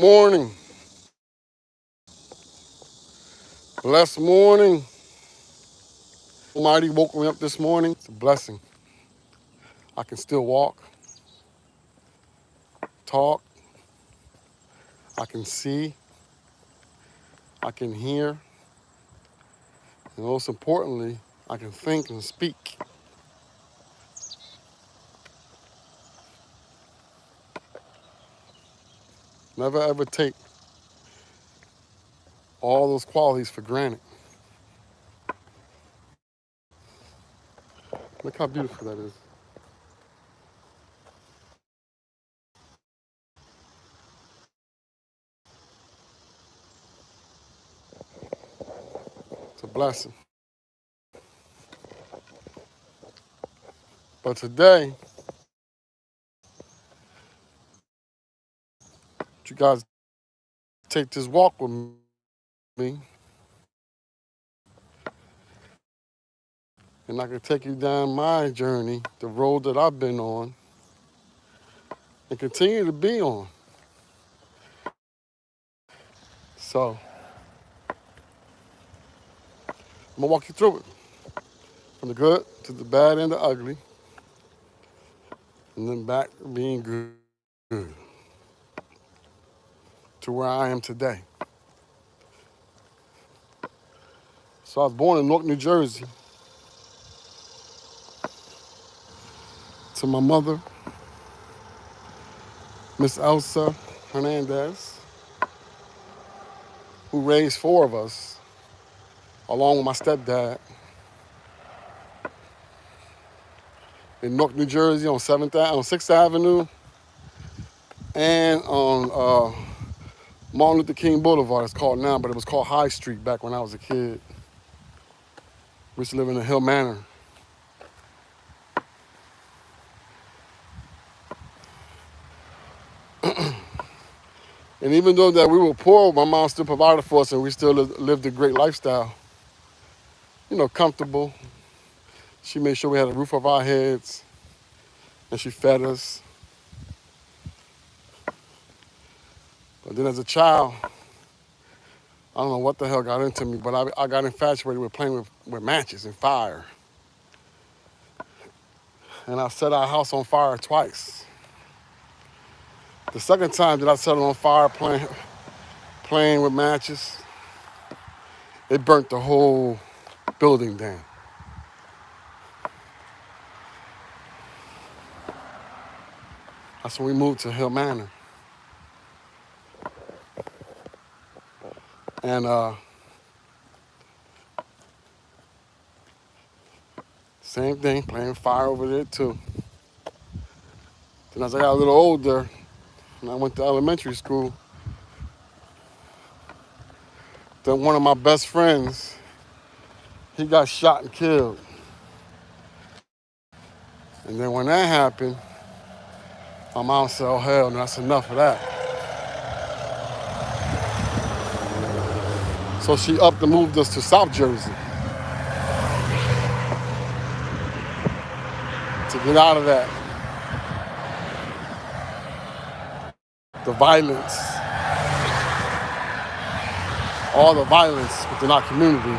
Morning. Blessed morning. Almighty woke me up this morning. It's a blessing. I can still walk, talk, I can see, I can hear, and most importantly, I can think and speak. Never ever take all those qualities for granted. Look how beautiful that is. It's a blessing. But today, you guys take this walk with me, and I can take you down my journey, the road that I've been on, and continue to be on. So, I'm gonna walk you through it. From the good to the bad and the ugly, and then back to being good to where I am today. So I was born in Newark, New Jersey, to my mother, Miss Elsa Hernandez, who raised four of us, along with my stepdad, in Newark, New Jersey, on 6th Avenue, and on Martin Luther King Boulevard. It's called now, but it was called High Street back when I was a kid. We used to live in the Hill Manor. And even though that we were poor, my mom still provided for us, and we still lived a great lifestyle. You know, comfortable. She made sure we had a roof over our heads, and she fed us. But then as a child, I don't know what the hell got into me, but I got infatuated with playing with matches and fire. And I set our house on fire twice. The second time that I set it on fire playing with matches, it burnt the whole building down. That's when we moved to Hill Manor. And same thing, playing fire over there too. Then as I got a little older, and I went to elementary school, then one of my best friends, he got shot and killed. And then when that happened, my mom said, oh hell, no, that's enough of that. So she upped and moved us to South Jersey to get out of that. The violence, all the violence within our community.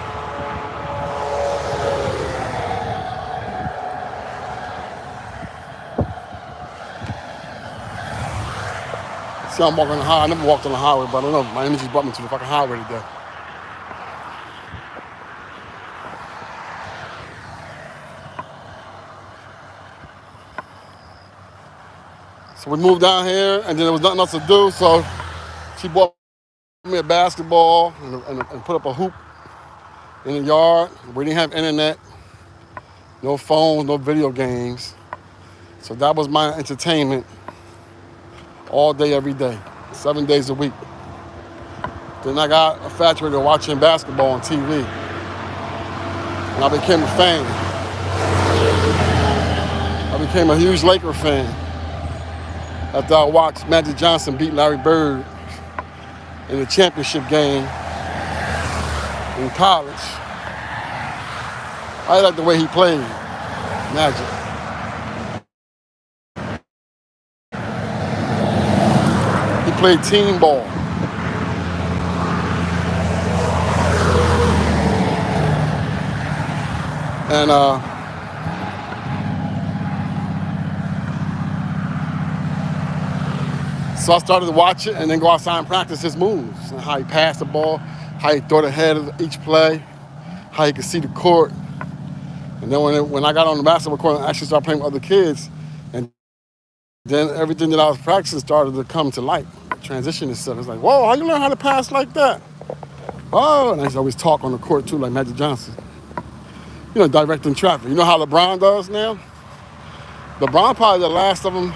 See, I'm walking on the highway. I never walked on the highway, but I don't know. My energy brought me to the fucking highway today. So we moved down here, and then there was nothing else to do, so she bought me a basketball and put up a hoop in the yard. We didn't have internet, no phones, no video games. So that was my entertainment all day, every day, 7 days a week. Then I got infatuated watching basketball on TV, and I became a fan. I became a huge Laker fan after I watched Magic Johnson beat Larry Bird in the championship game in college. I liked the way he played, Magic. He played team ball. And so I started to watch it and then go outside and practice his moves and how he passed the ball, how he thought ahead of each play, how he could see the court. And then when I got on the basketball court and actually started playing with other kids, and then everything that I was practicing started to come to light, transition and stuff. It's like, whoa, how you learn how to pass like that? Oh, and I used to always talk on the court too, like Magic Johnson. You know, directing traffic. You know how LeBron does now? LeBron probably the last of them,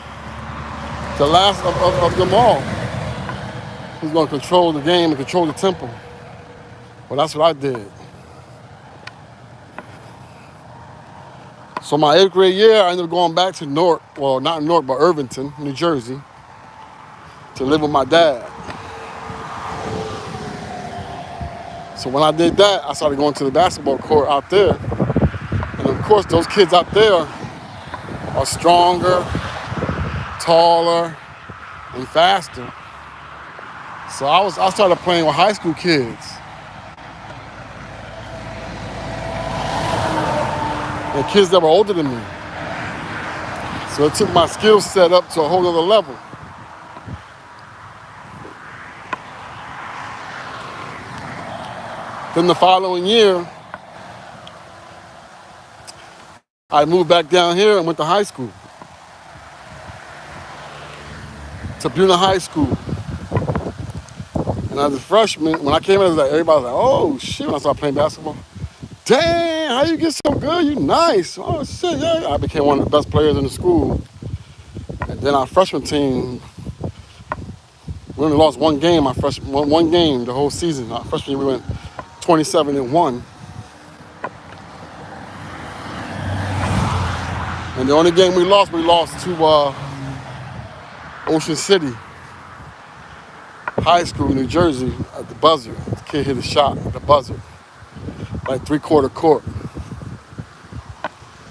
the last of them all. He's going to control the game and control the tempo. Well, that's what I did. So my 8th grade year, I ended up going back to Newark, well, not Newark, but Irvington, New Jersey, to live with my dad. So when I did that, I started going to the basketball court out there. And of course, those kids out there are stronger, taller, and faster. So I started playing with high school kids. And kids that were older than me. So it took my skill set up to a whole other level. Then the following year, I moved back down here and went to high school. To Buena High School. And as a freshman, when I came in, everybody was like, oh shit, when I started playing basketball. Damn, how you get so good? You nice. Oh shit, yeah. I became one of the best players in the school. And then our freshman team, we only lost one game, one game the whole season. Our freshman year we went 27-1. And the only game we lost to Ocean City High School, New Jersey, at the buzzer. The kid hit a shot at the buzzer, like 3/4 court.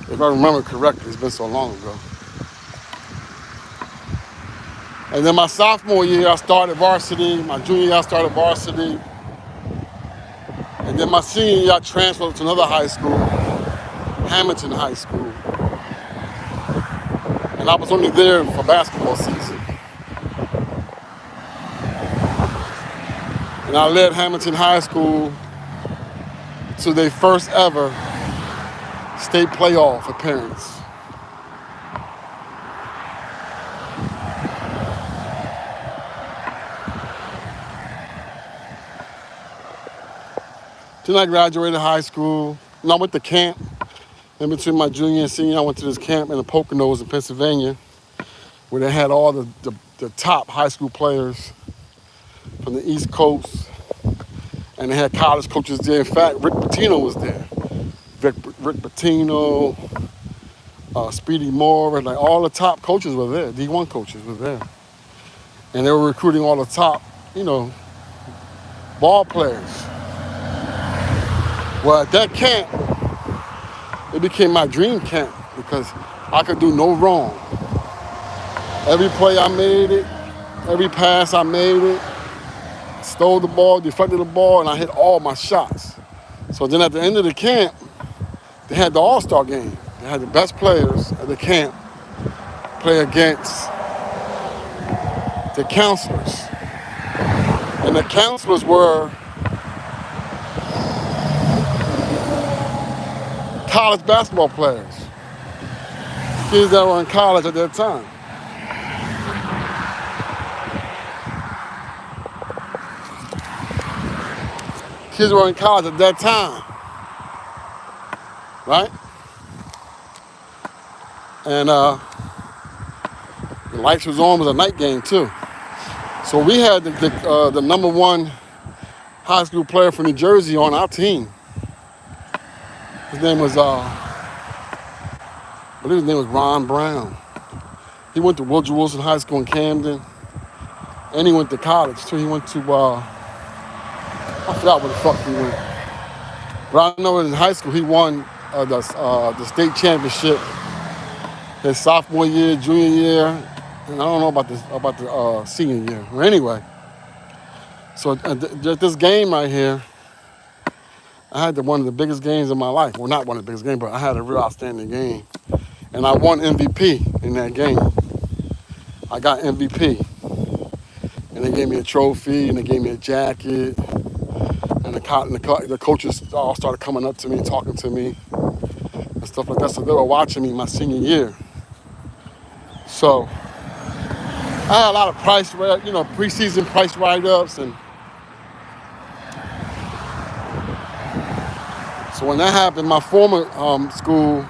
If I remember correctly, it's been so long ago. And then my sophomore year, I started varsity. My junior year, I started varsity. And then my senior year, I transferred to another high school, Hamilton High School. And I was only there for basketball season. And I led Hamilton High School to their first ever state playoff appearance. Then I graduated high school. And I went to camp. In between my junior and senior, I went to this camp in the Poconos in Pennsylvania, where they had all the top high school players from the East Coast. And they had college coaches there. In fact, Rick Pitino was there. Rick Pitino, Speedy Moore, like all the top coaches were there. D1 coaches were there. And they were recruiting all the top, ball players. Well, at that camp, it became my dream camp because I could do no wrong. Every play I made it, every pass I made it, stole the ball, deflected the ball, and I hit all my shots. So then at the end of the camp, they had the All-Star game. They had the best players at the camp play against the counselors. And the counselors were college basketball players, kids that were in college at that time. Kids were in college at that time, right? And the lights was on. It was a night game too. So we had the number one high school player from New Jersey on our team. His name was, I believe his name was Ron Brown. He went to Woodrow Wilson High School in Camden, and he went to college too. He went to, I forgot where the fuck he went. But I know in high school he won the state championship his sophomore year, junior year, and I don't know about the senior year. Well, anyway, so this game right here, I had one of the biggest games of my life. Well, not one of the biggest games, but I had a real outstanding game, and I won MVP in that game. I got MVP, and they gave me a trophy, and they gave me a jacket, and the coaches all started coming up to me and talking to me and stuff like that. So they were watching me my senior year. So I had a lot of preseason price write-ups, and so when that happened, my former school,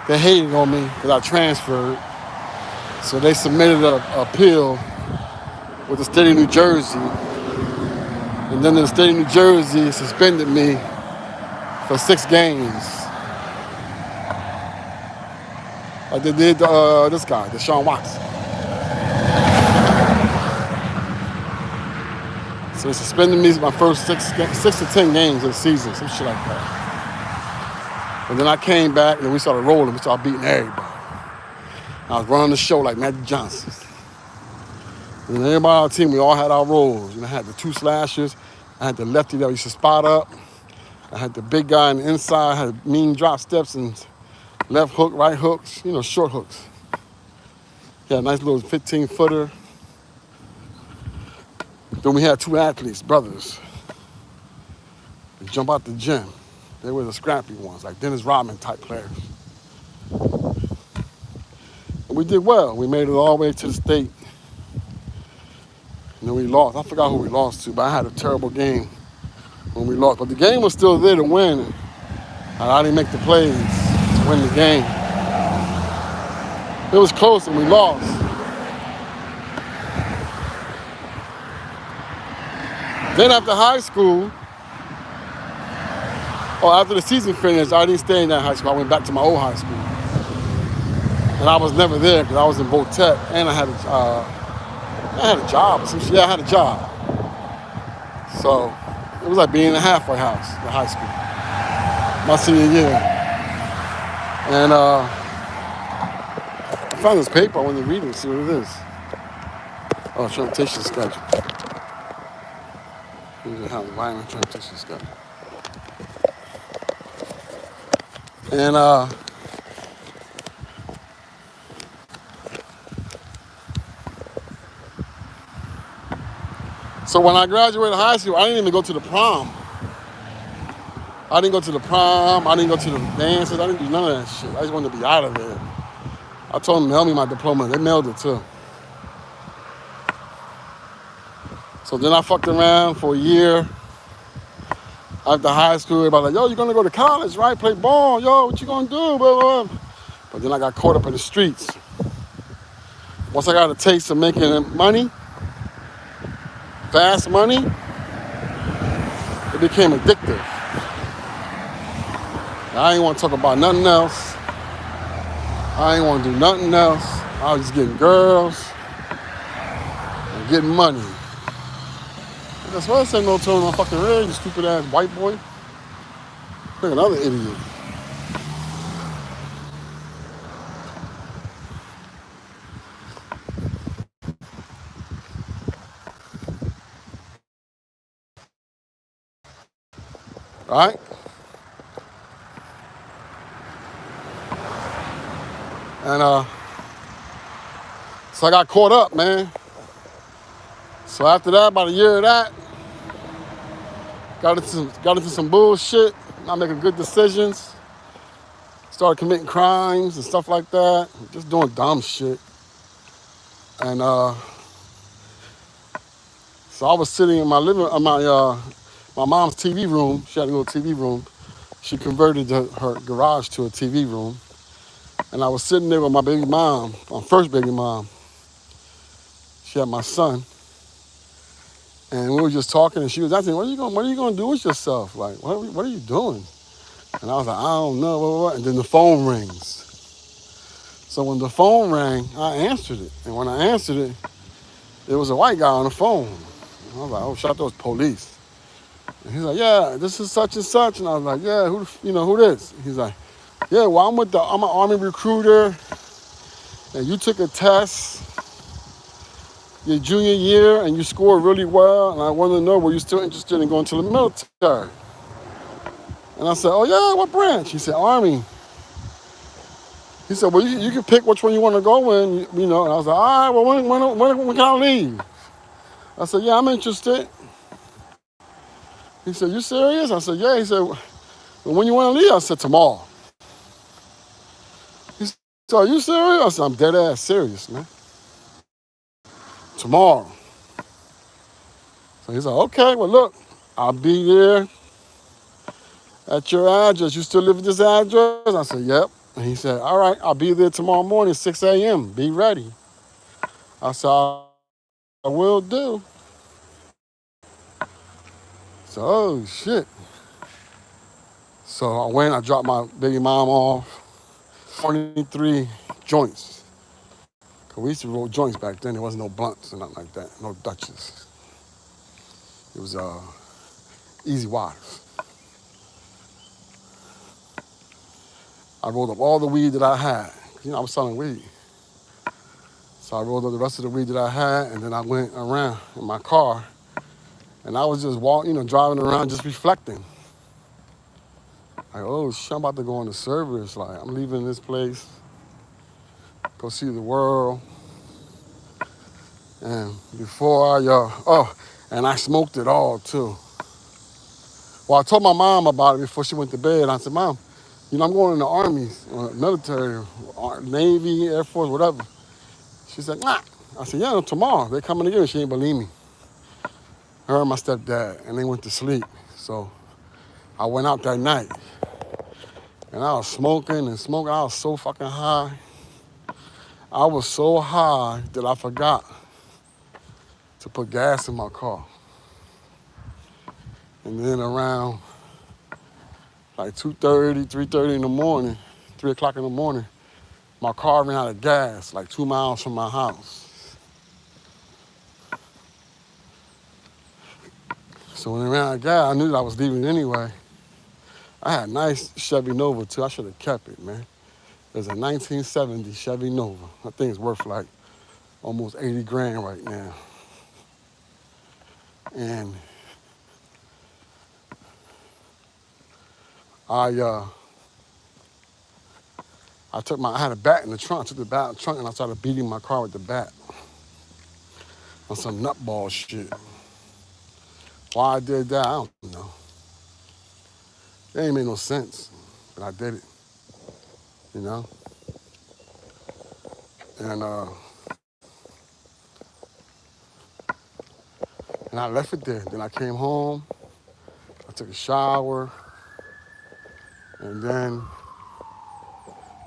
they hated on me because I transferred. So they submitted an appeal with the state of New Jersey, and then the state of New Jersey suspended me for 6 games. Like they did this guy, Deshaun Watson. So they suspended me my first 6 to 10 games of the season, some shit like that. And then I came back and we started rolling. We started beating everybody. I was running the show like Magic Johnson. And everybody on our team, we all had our roles. I had the 2 slashers. I had the lefty that used to spot up. I had the big guy on the inside. I had mean drop steps and left hook, right hooks, short hooks. He had a nice little 15-footer. Then we had 2 athletes, brothers. They jump out the gym. They were the scrappy ones, like Dennis Rodman type players. And we did well. We made it all the way to the state. And then we lost. I forgot who we lost to, but I had a terrible game when we lost. But the game was still there to win. And I didn't make the plays to win the game. It was close and we lost. Then after high school, after the season finished, I didn't stay in that high school. I went back to my old high school. And I was never there because I was in Votech and I had a job. I had a job. So it was like being in a halfway house, the high school, my senior year. And I found this paper. I wanted to read it and see what it is. Oh, transportation schedule. Here's how environment transportation schedule. And so when I graduated high school, I didn't even go to the prom. I didn't go to the prom. I didn't go to the dances. I didn't do none of that shit. I just wanted to be out of there. I told them to mail me my diploma. They mailed it too. So then I fucked around for a year. After high school, everybody was like, yo, you're gonna go to college, right? Play ball, yo, what you gonna do? Blah, blah, blah. But then I got caught up in the streets. Once I got a taste of making money, fast money, it became addictive. I ain't want to talk about nothing else. I ain't want to do nothing else. I was just getting girls and getting money. That's why I said no turn on fucking red, you stupid ass white boy. Look, another idiot. All right? And so I got caught up, man. So after that, about a year of that, got into some bullshit, not making good decisions. Started committing crimes and stuff like that. Just doing dumb shit. And so I was sitting in my living room, my mom's TV room. She had a little TV room. She converted her garage to a TV room. And I was sitting there with my baby mom, my first baby mom. She had my son. And we were just talking, and she was asking, what are you gonna do with yourself? Like, what are you doing? And I was like, I don't know, blah, blah, blah. And then the phone rings. So when the phone rang, I answered it. And when I answered it, there was a white guy on the phone. And I was like, oh, shit, I thought it was police. And he's like, yeah, this is such and such. And I was like, yeah, who this? He's like, yeah, well, I'm an Army recruiter, and you took a test, your junior year and you scored really well, and I wanted to know, were you still interested in going to the military? And I said, oh yeah, what branch? He said, Army. He said, well, you can pick which one you want to go in, you know. And I was like, all right, well, when can I leave? I said, yeah, I'm interested. He said, you serious? I said, yeah. He said, well, when you want to leave? I said, tomorrow. He said, are you serious? I said, I'm dead ass serious, man. Tomorrow. So he said, okay, well, look, I'll be there at your address. You still live at this address? I said, yep. And he said, all right, I'll be there tomorrow morning, 6 a.m. Be ready. I said, I will do. So, oh, shit. So I went, I dropped my baby mom off, 23 joints. Cause we used to roll joints back then. There wasn't no blunts and nothing like that, no Dutches. It was easy waters. I rolled up all the weed that I had. You know, I was selling weed. So I rolled up the rest of the weed that I had, and then I went around in my car, and I was just walking, driving around, just reflecting. Like, oh shit, I'm about to go into service. Like, I'm leaving this place, go see the world. And before and I smoked it all too. Well, I told my mom about it before she went to bed. I said, Mom, I'm going in the Army, military, Navy, Air Force, whatever. She said, nah. I said, yeah, tomorrow. They're coming to get me. She didn't believe me. Her and my stepdad, and they went to sleep. So I went out that night, and I was smoking and smoking. I was so fucking high. I was so high that I forgot to put gas in my car. And then around like 2:30, 3:30 in the morning, 3 o'clock in the morning, my car ran out of gas like 2 miles from my house. So when it ran out of gas, I knew that I was leaving anyway. I had a nice Chevy Nova too. I should have kept it, man. It was a 1970 Chevy Nova. That thing's worth like almost 80 grand right now. And I had a bat in the trunk. I took the bat in the trunk and I started beating my car with the bat on some nutball shit. Why I did that, I don't know. It ain't made no sense, but I did it, And and I left it there. Then I came home, I took a shower, and then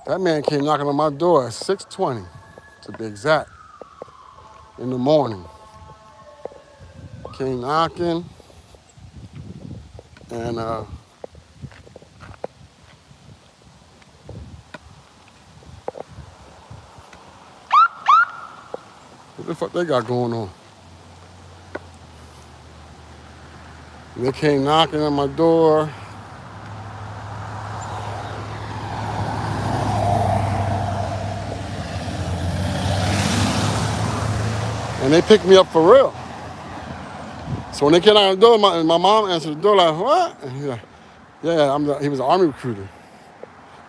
that man came knocking on my door at 6:20, to be exact, in the morning. Came knocking, and what the fuck they got going on? And they came knocking on my door. And they picked me up for real. So when they came out the door, my mom answered the door like, what? And he's like, yeah, he was an Army recruiter.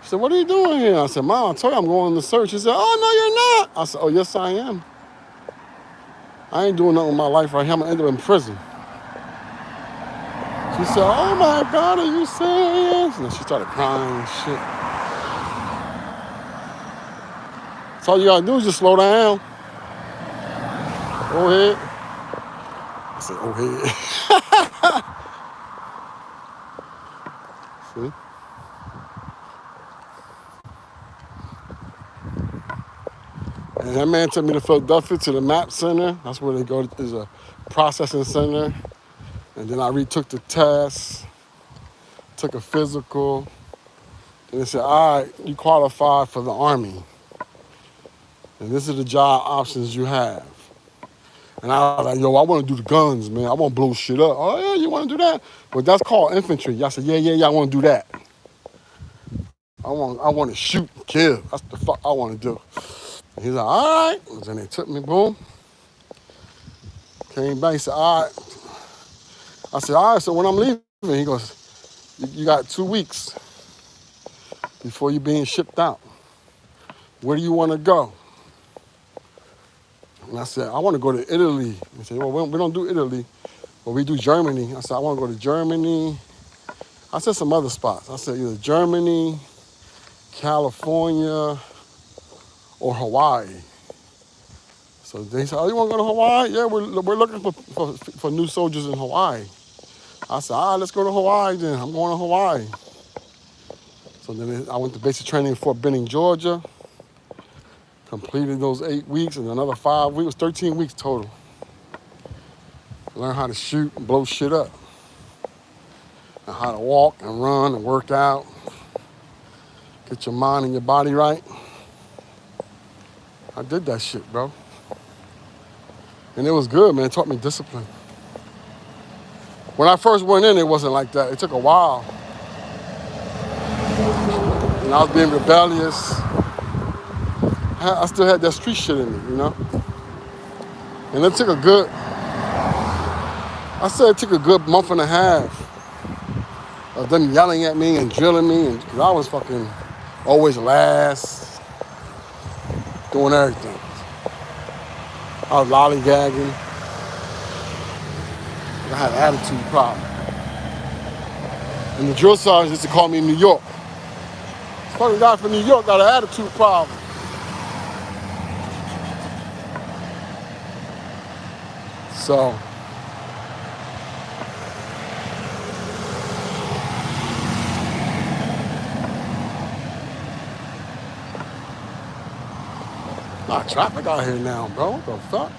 She said, what are you doing here? I said, Mom, I told you I'm going on the search. She said, oh, no, you're not. I said, oh, yes, I am. I ain't doing nothing with my life right here. I'm going to end up in prison. She said, oh, my God, are you serious? And she started crying and shit. So all you got to do is just slow down. Go ahead. I said, oh, ahead. See? And that man took me to Philadelphia to the MAP Center. That's where they go. There's a processing center. And then I retook the test, took a physical. And they said, all right, you qualify for the Army. And this is the job options you have. And I was like, yo, I want to do the guns, man. I want to blow shit up. Oh, yeah, you want to do that? But that's called infantry. I said, yeah, I want to do that. I want to shoot and kill. That's the fuck I want to do. And he's like, all right. And then they took me, boom. Came back, he said, all right. I said, all right, so when I'm leaving, he goes, you got 2 weeks before you're being shipped out. Where do you want to go? And I said, I want to go to Italy. He said, well, we don't do Italy, but we do Germany. I said, I want to go to Germany. I said some other spots. I said either Germany, California, or Hawaii. So they said, oh, you want to go to Hawaii? Yeah, we're looking for new soldiers in Hawaii. I said, all right, let's go to Hawaii then. I'm going to Hawaii. So then I went to basic training in Fort Benning, Georgia. Completed those 8 weeks and another 5 weeks, 13 weeks total. Learn how to shoot and blow shit up. And how to walk and run and work out. Get your mind and your body right. I did that shit, bro. And it was good, man. It taught me discipline. When I first went in, it wasn't like that. It took a while. And I was being rebellious. I still had that street shit in me, you know? And it took a good month and a half of them yelling at me and drilling me, and cause I was fucking always last, doing everything. I was lollygagging. I had an attitude problem. And the drill sergeant used to call me in New York. This fucking guy from New York got an attitude problem. So, lot of traffic out here now, bro. What the fuck?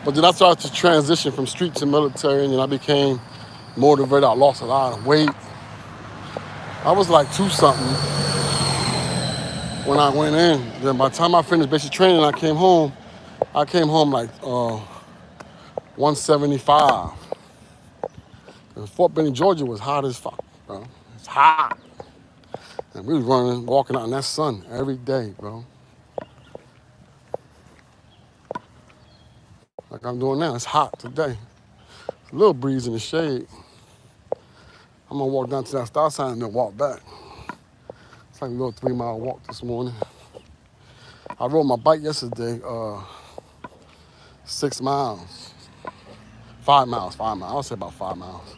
But then I started to transition from street to military, and then I became motivated. I lost a lot of weight. I was like 2-something when I went in. Then by the time I finished basic training, I came home like 175. And Fort Benning, Georgia was hot as fuck, bro. It's hot. And we was walking out in that sun every day, bro. Like I'm doing now. It's hot today. A little breeze in the shade. I'm gonna walk down to that stop sign and then walk back. It's like a little 3-mile walk this morning. I rode my bike yesterday, 6 miles. 5 miles. I'll say about 5 miles.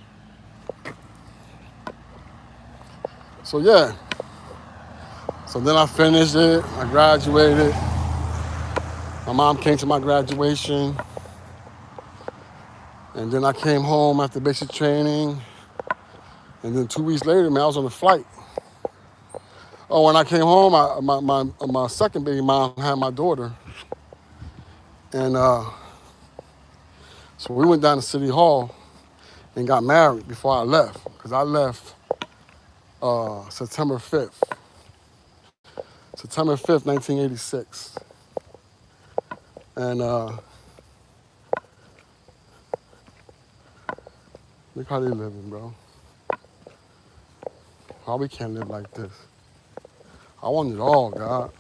So yeah. So then I finished it. I graduated. My mom came to my graduation. And then I came home after basic training. And then 2 weeks later, man, I was on a flight. Oh, when I came home, my second baby mom had my daughter. And so we went down to City Hall and got married before I left. Because I left September 5th. September 5th, 1986. And look how they living, bro. Why we can't live like this? I want it all, God.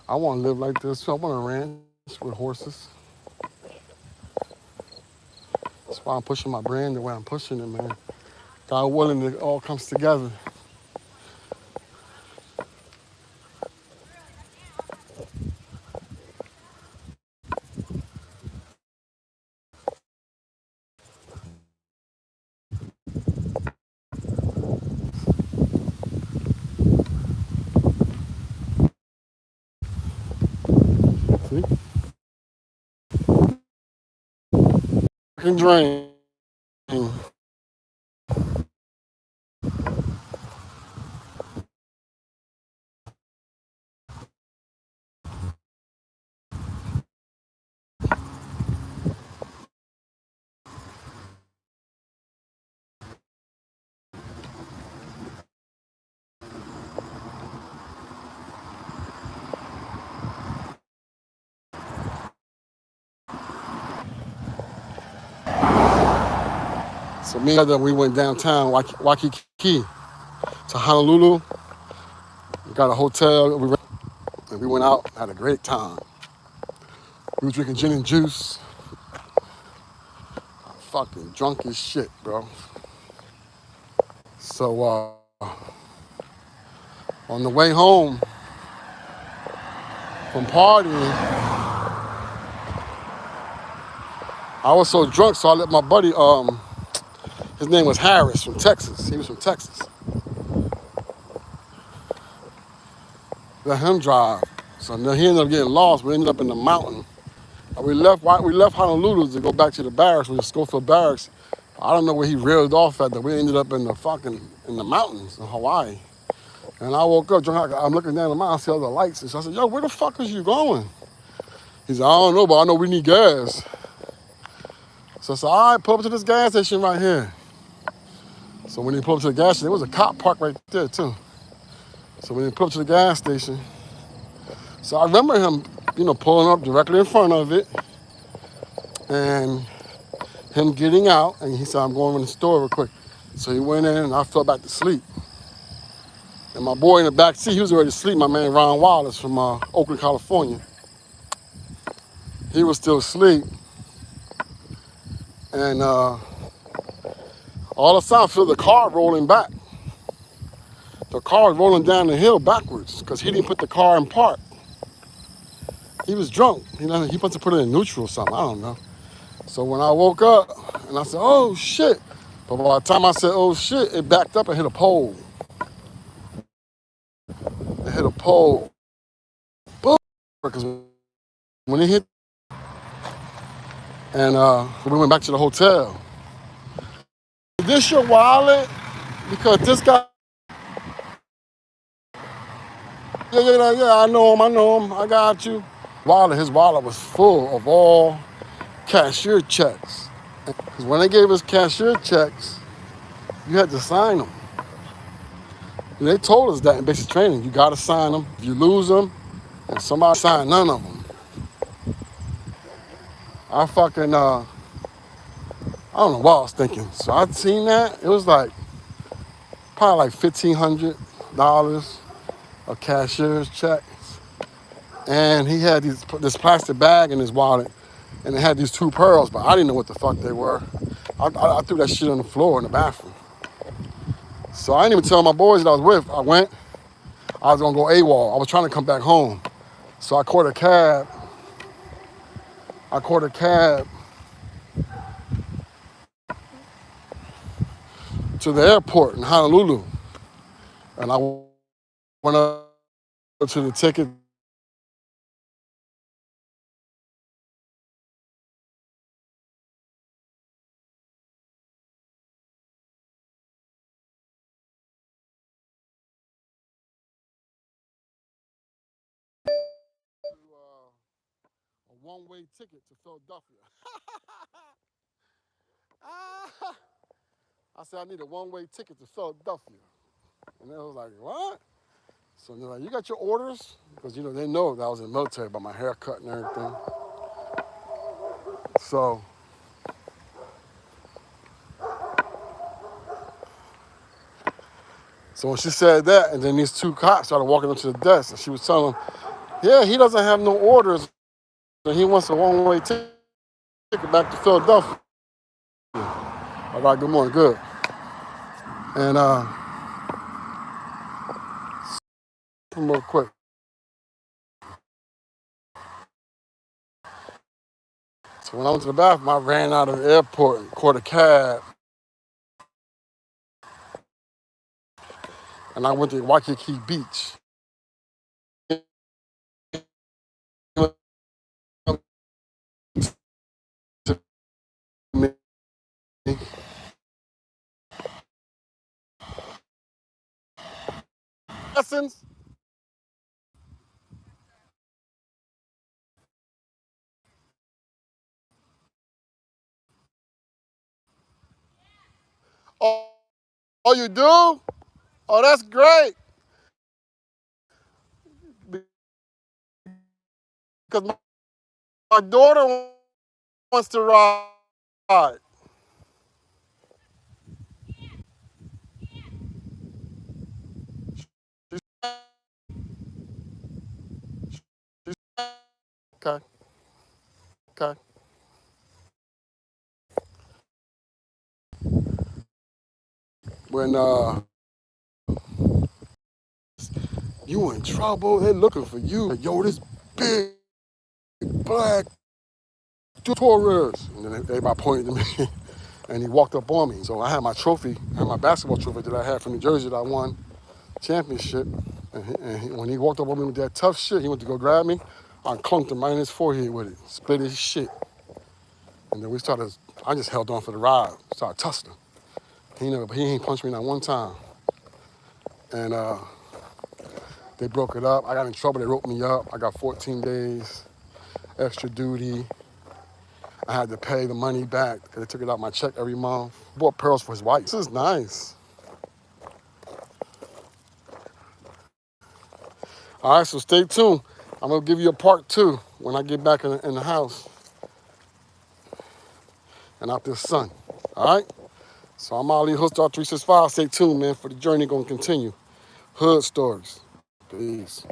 I want to live like this. I want a ranch with horses. That's why I'm pushing my brand the way I'm pushing it, man. God willing, it all comes together. See? Fucking drain. So me and we went downtown, Waikiki, to Honolulu. We got a hotel. and we went out, had a great time. We were drinking gin and juice. Fucking drunk as shit, bro. So on the way home from partying, I was so drunk, so I let my buddy, his name was Harris from Texas. He was from Texas. Let him drive. So then he ended up getting lost. We ended up in the mountain. We left Honolulu to go back to the barracks, which is Schofield Barracks. I don't know where he reeled off at, that we ended up in the mountains in Hawaii. And I woke up drunk. I'm looking down the mountain, I see all the lights. And so I said, yo, where the fuck is you going? He said, I don't know, but I know we need gas. So I said, all right, pull up to this gas station right here. So when he pulled up to the gas station, there was a cop parked right there too. So when he pulled up to the gas station, so I remember him, pulling up directly in front of it and him getting out, and he said, I'm going to the store real quick. So he went in and I fell back to sleep. And my boy in the back seat, he was already asleep, my man Ron Wallace from Oakland, California. He was still asleep. And all of a sudden I feel the car rolling back. The car was rolling down the hill backwards because he didn't put the car in park. He was drunk. He must have put it in neutral or something, I don't know. So when I woke up and I said, oh shit. But by the time I said, oh shit, it backed up and hit a pole. It hit a pole. Boom. Because when it hit, and we went back to the hotel. Is this your wallet? Because this guy, yeah, I know him, I got you. His wallet was full of all cashier checks. Because when they gave us cashier checks, you had to sign them. And they told us that in basic training, you got to sign them. If you lose them, and somebody signed none of them. I don't know what I was thinking. So I'd seen that. It was like, probably like $1,500 of cashier's checks. And he had this plastic bag in his wallet, and it had these 2 pearls, but I didn't know what the fuck they were. I threw that shit on the floor in the bathroom. So I didn't even tell my boys that I was with. I was gonna go AWOL. I was trying to come back home. So I caught a cab to the airport in Honolulu. And I went up to the ticket. 1-way ticket to Philadelphia. I said, I need a 1-way ticket to Philadelphia. And they was like, what? So they're like, you got your orders? Because, they know that I was in the military by my haircut and everything. So when she said that, and then these 2 cops started walking up to the desk, and she was telling them, yeah, he doesn't have no orders, and he wants a 1-way ticket back to Philadelphia. All right, good morning, good. And real quick. So when I went to the bathroom, I ran out of the airport and caught a cab. And I went to Waikiki Beach. Lessons. Oh, you do? Oh, that's great. Because my daughter wants to ride. Okay. Okay. When you in trouble, they looking for you. Yo, this big black tourist. And then everybody pointed to me. And he walked up on me. So I had my trophy, I had my basketball trophy that I had from New Jersey that I won championship. When he walked up on me with that tough shit, he went to go grab me. I clunked him right in his forehead with it, split his shit. And then I just held on for the ride, started tussling. He ain't punched me not one time. And they broke it up. I got in trouble, they wrote me up. I got 14 days, extra duty. I had to pay the money back because they took it out my check every month. Bought pearls for his wife. This is nice. All right, so stay tuned. I'm gonna give you a part 2 when I get back in the house and out this sun. All right? So I'm Ali Hoodstar 365. Stay tuned, man, for the journey gonna continue. Hood stories. Peace.